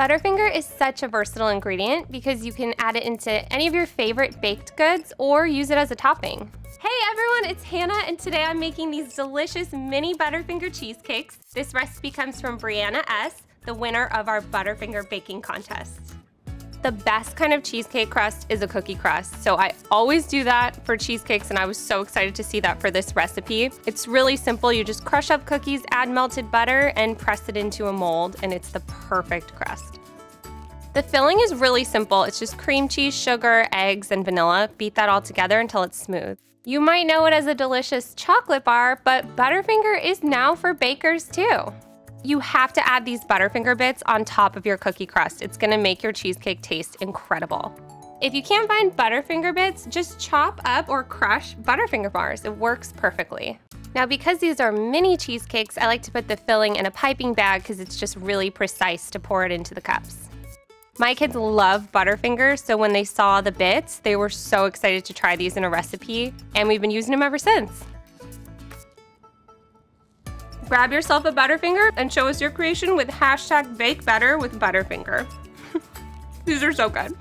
Butterfinger is such a versatile ingredient because you can add it into any of your favorite baked goods or use it as a topping. Hey everyone, it's Hannah, and today I'm making these delicious mini Butterfinger cheesecakes. This recipe comes from Brianna S., the winner of our Butterfinger baking contest. The best kind of cheesecake crust is a cookie crust, so I always do that for cheesecakes, and I was so excited to see that for this recipe. It's really simple. You just crush up cookies, add melted butter, and press it into a mold, and it's the perfect crust. The filling is really simple. It's just cream cheese, sugar, eggs, and vanilla. Beat that all together until it's smooth. You might know it as a delicious chocolate bar, but Butterfinger is now for bakers too. You have to add these Butterfinger bits on top of your cookie crust. It's gonna make your cheesecake taste incredible. If you can't find Butterfinger bits, just chop up or crush Butterfinger bars. It works perfectly. Now, because these are mini cheesecakes, I like to put the filling in a piping bag because it's just really precise to pour it into the cups. My kids love Butterfinger, so when they saw the bits, they were so excited to try these in a recipe, and we've been using them ever since. Grab yourself a Butterfinger and show us your creation with #BakeBetterWithButterfinger. These are so good.